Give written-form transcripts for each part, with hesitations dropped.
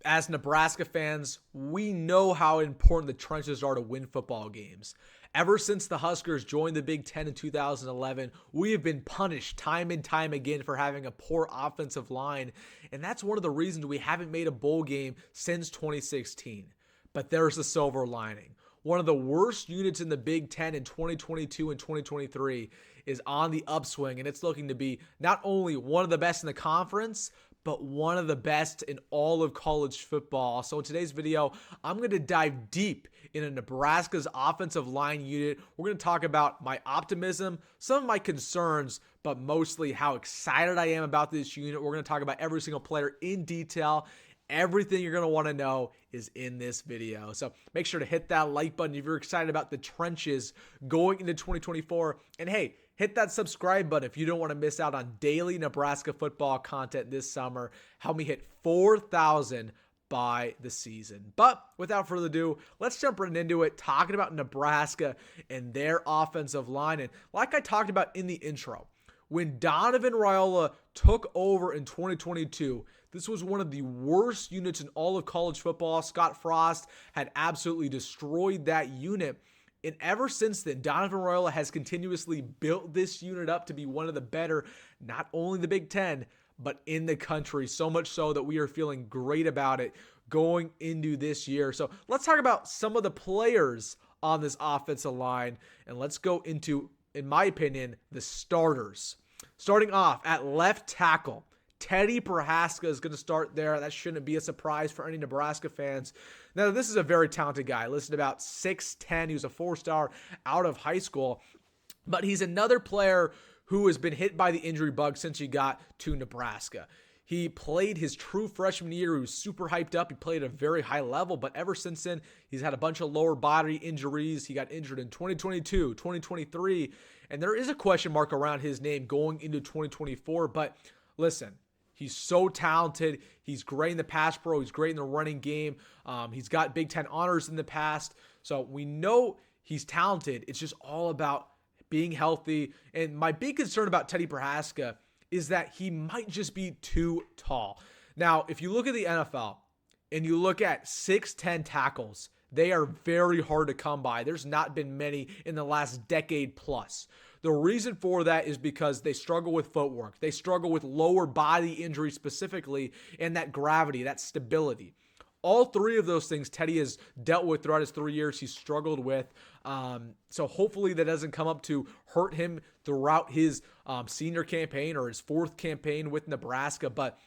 as Nebraska fans, we know how important the trenches are to win football games. Ever since the Huskers joined the Big Ten in 2011, we have been punished time and time again for having a poor offensive line, and that's one of the reasons we haven't made a bowl game since 2016. But there's a silver lining. One of the worst units in the Big Ten in 2022 and 2023 is on the upswing, and it's looking to be not only one of the best in the conference, but one of the best in all of college football. So in today's video, I'm going to dive deep into Nebraska's offensive line unit. We're going to talk about my optimism, some of my concerns, but mostly how excited I am about this unit. We're going to talk about every single player in detail. Everything you're going to want to know is in this video. So make sure to hit that like button if you're excited about the trenches going into 2024. And hey, hit that subscribe button if you don't want to miss out on daily Nebraska football content this summer. Help me hit 4,000 by the season. But without further ado, let's jump right into it, talking about Nebraska and their offensive line. And like I talked about in the intro, when Donovan Raiola took over in 2022, this was one of the worst units in all of college football. Scott Frost had absolutely destroyed that unit. And ever since then, Donovan Raiola has continuously built this unit up to be one of the better, not only the Big Ten, but in the country. So much so that we are feeling great about it going into this year. So let's talk about some of the players on this offensive line. And let's go into, in my opinion, the starters. Starting off at left tackle, Teddy Prochazka is going to start there. That shouldn't be a surprise for any Nebraska fans. Now, this is a very talented guy. Listed about 6'10". He was a 4-star out of high school. But he's another player who has been hit by the injury bug since he got to Nebraska. He played his true freshman year. He was super hyped up. He played at a very high level. But ever since then, he's had a bunch of lower body injuries. He got injured in 2022, 2023. And there is a question mark around his name going into 2024. But listen, he's so talented. He's great in the pass pro. He's great in the running game. He's got Big Ten honors in the past. So we know he's talented. It's just all about being healthy. And my big concern about Teddy Prochazka is that he might just be too tall. Now, if you look at the NFL and you look at 6'10" tackles, they are very hard to come by. There's not been many in the last decade plus. The reason for that is because they struggle with footwork. They struggle with lower body injury specifically, and that gravity, that stability. All three of those things Teddy has dealt with throughout his 3 years. He's struggled with. So hopefully that doesn't come up to hurt him throughout his senior campaign or his fourth campaign with Nebraska. But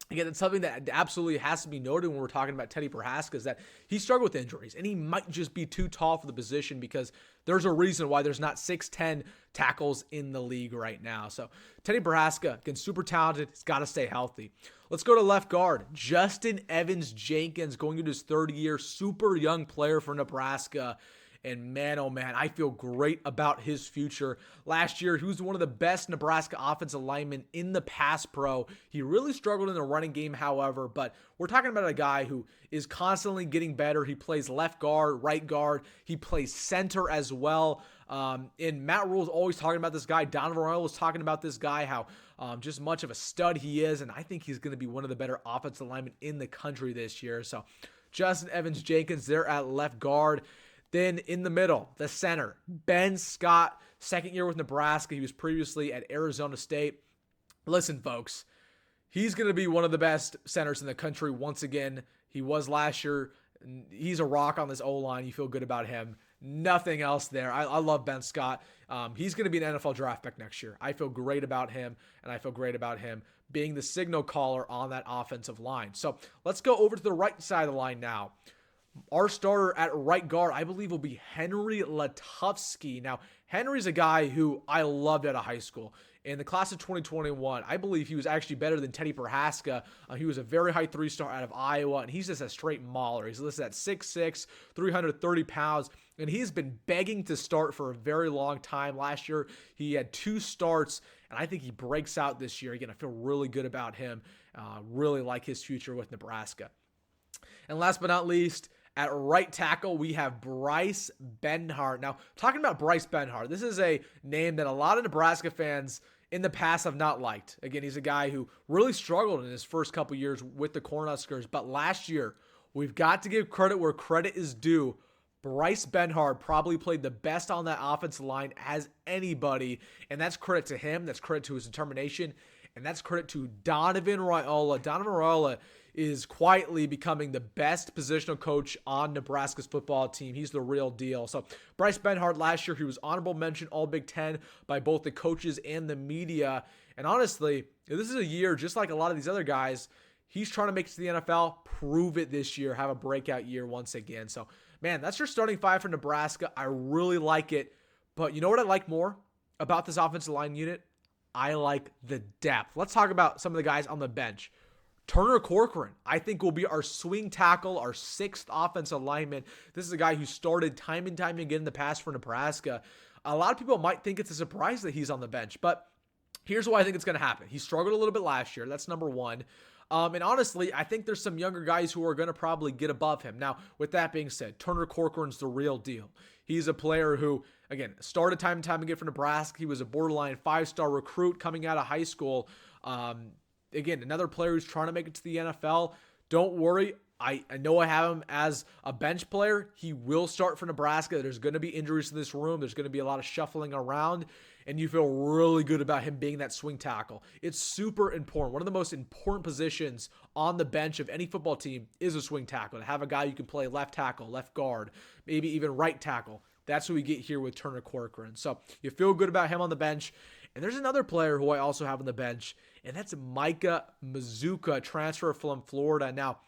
again, it's something that absolutely has to be noted when we're talking about Teddy Prochazka is that he struggled with injuries, and he might just be too tall for the position because there's a reason why there's not 6'10" tackles in the league right now. So Teddy Prochazka, again, super talented. He's got to stay healthy. Let's go to left guard. Justin Evans-Jenkins going into his third year, super young player for Nebraska. And man, oh man, I feel great about his future. Last year, he was one of the best Nebraska offensive linemen in the pass pro. He really struggled in the running game, however, but we're talking about a guy who is constantly getting better. He plays left guard, right guard. He plays center as well. And Matt Rhule is always talking about this guy. Donovan Rhule was talking about this guy, how just much of a stud he is. And I think he's going to be one of the better offensive linemen in the country this year. So Justin Evans-Jenkins there at left guard. Then in the middle, the center, Ben Scott, second year with Nebraska. He was previously at Arizona State. Listen, folks, he's going to be one of the best centers in the country once again. He was last year. He's a rock on this O-line. You feel good about him. Nothing else there. I love Ben Scott. He's going to be an NFL draft pick next year. I feel great about him, and I feel great about him being the signal caller on that offensive line. So let's go over to the right side of the line now. Our starter at right guard, I believe, will be Henry Latufsky. Now, Henry's a guy who I loved out of high school. In the class of 2021, I believe he was actually better than Teddy Prochazka. He was a very high 3-star out of Iowa, and he's just a straight mauler. He's listed at 6'6", 330 pounds, and he's been begging to start for a very long time. Last year, he had 2 starts, and I think he breaks out this year. Again, I feel really good about him. Really like his future with Nebraska. And last but not least, at right tackle, we have Bryce Benhart. Now, talking about Bryce Benhart, this is a name that a lot of Nebraska fans in the past I've not liked. Again, he's a guy who really struggled in his first couple years with the Cornhuskers, but last year, we've got to give credit where credit is due. Bryce Benhart probably played the best on that offensive line as anybody, and that's credit to him. That's credit to his determination, and that's credit to Donovan Raiola. Donovan Raiola is quietly becoming the best positional coach on Nebraska's football team. He's the real deal. So Bryce Benhart last year, he was honorable mention All Big Ten by both the coaches and the media. And honestly, this is a year just like a lot of these other guys. He's trying to make it to the NFL, prove it this year, have a breakout year once again. So, man, that's your starting five for Nebraska. I really like it. But you know what I like more about this offensive line unit? I like the depth. Let's talk about some of the guys on the bench. Turner Corcoran, I think, will be our swing tackle, our sixth offensive lineman. This is a guy who started time and time again in the past for Nebraska. A lot of people might think it's a surprise that he's on the bench, but here's why I think it's going to happen. He struggled a little bit last year. That's number one. And honestly, I think there's some younger guys who are going to probably get above him. Now, with that being said, Turner Corcoran's the real deal. He's a player who, again, started time and time again for Nebraska. He was a borderline 5-star recruit coming out of high school. Again, another player who's trying to make it to the NFL. Don't worry. I know I have him as a bench player. He will start for Nebraska. There's going to be injuries in this room. There's going to be a lot of shuffling around, and you feel really good about him being that swing tackle. It's super important. One of the most important positions on the bench of any football team is a swing tackle. To have a guy you can play left tackle, left guard, maybe even right tackle. That's what we get here with Turner Corcoran. So you feel good about him on the bench. And there's another player who I also have on the bench, and that's Micah Mazzccua, transfer from Florida. Now,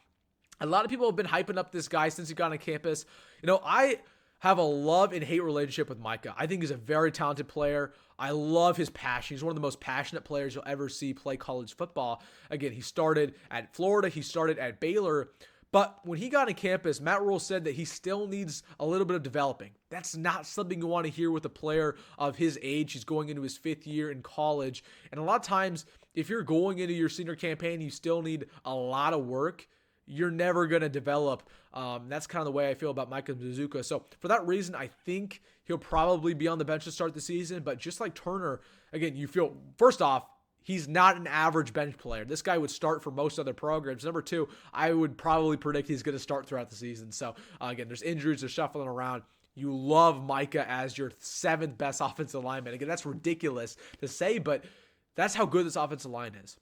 a lot of people have been hyping up this guy since he got on campus. You know, I have a love and hate relationship with Micah. I think he's a very talented player. I love his passion. He's one of the most passionate players you'll ever see play college football. Again, he started at Florida. He started at Baylor. But when he got on campus, Matt Rhule said that he still needs a little bit of developing. That's not something you want to hear with a player of his age. He's going into his 5th year in college. And a lot of times, if you're going into your senior campaign, you still need a lot of work. You're never going to develop. That's kind of the way I feel about Micah Mazzccua. So for that reason, I think he'll probably be on the bench to start the season. But just like Turner, again, you feel, first off, he's not an average bench player. This guy would start for most other programs. Number two, I would probably predict he's going to start throughout the season. So again, there's injuries, there's shuffling around. You love Micah as your 7th best offensive lineman. Again, that's ridiculous to say, but that's how good this offensive line is.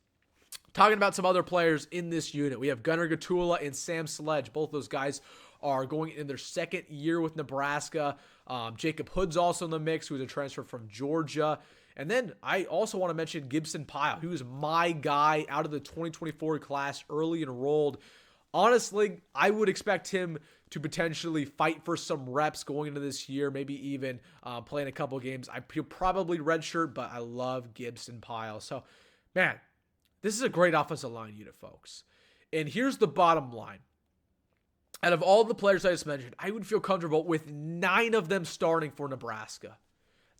Talking about some other players in this unit, we have Gunnar Gatula and Sam Sledge. Both those guys are going in their 2nd year with Nebraska. Jacob Hood's also in the mix, who's a transfer from Georgia. And then I also want to mention Gibson Pyle. He was my guy out of the 2024 class, early enrolled. Honestly, I would expect him to potentially fight for some reps going into this year, maybe even playing a couple games. He'll probably redshirt, but I love Gibson Pyle. So, man, this is a great offensive line unit, folks. And here's the bottom line. Out of all the players I just mentioned, I would feel comfortable with 9 of them starting for Nebraska.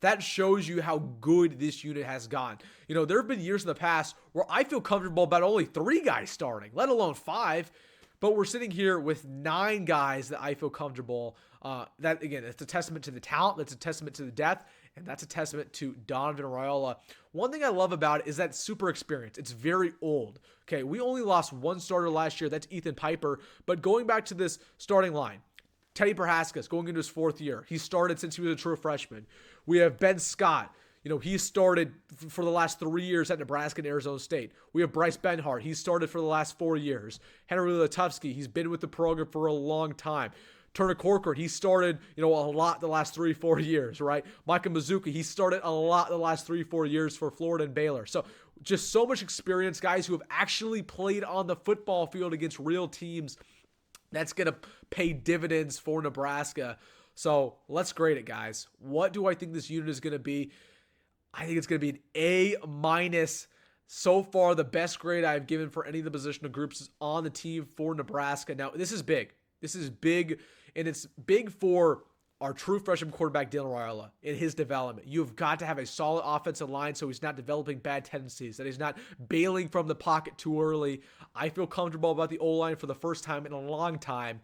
That shows you how good this unit has gone. You know, there have been years in the past where I feel comfortable about only 3 guys starting, let alone 5. But we're sitting here with 9 guys that I feel comfortable. That, again, it's a testament to the talent. That's a testament to the depth. And that's a testament to Donovan Raiola. One thing I love about it is that super experience. It's very old. Okay, we only lost 1 starter last year. That's Ethan Piper. But going back to this starting line, Teddy Prochazka is going into his 4th year. He started since he was a true freshman. We have Ben Scott. You know, he started for the last 3 years at Nebraska and Arizona State. We have Bryce Benhart. He started for the last 4 years. Henry Lutovsky, he's been with the program for a long time. Turner Corcoran, he started, a lot the last 3-4 years, right? Micah Mazzccua, he started a lot the last 3-4 years for Florida and Baylor. So just so much experience, guys who have actually played on the football field against real teams. That's going to pay dividends for Nebraska. So let's grade it, guys. What do I think this unit is going to be? I think it's going to be an A-. So far, the best grade I've given for any of the positional groups is on the team for Nebraska. Now, this is big. This is big, and it's big for our true freshman quarterback, Dylan Raiola, in his development. You've got to have a solid offensive line so he's not developing bad tendencies, that he's not bailing from the pocket too early. I feel comfortable about the O-line for the first time in a long time.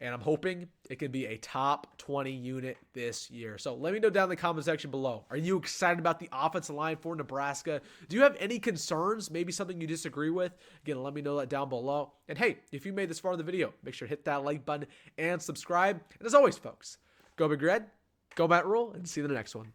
And I'm hoping it can be a top 20 unit this year. So let me know down in the comment section below. Are you excited about the offensive line for Nebraska? Do you have any concerns? Maybe something you disagree with? Again, let me know that down below. And hey, if you made this far in the video, make sure to hit that like button and subscribe. And as always, folks, go Big Red, go Matt Rhule, and see you in the next one.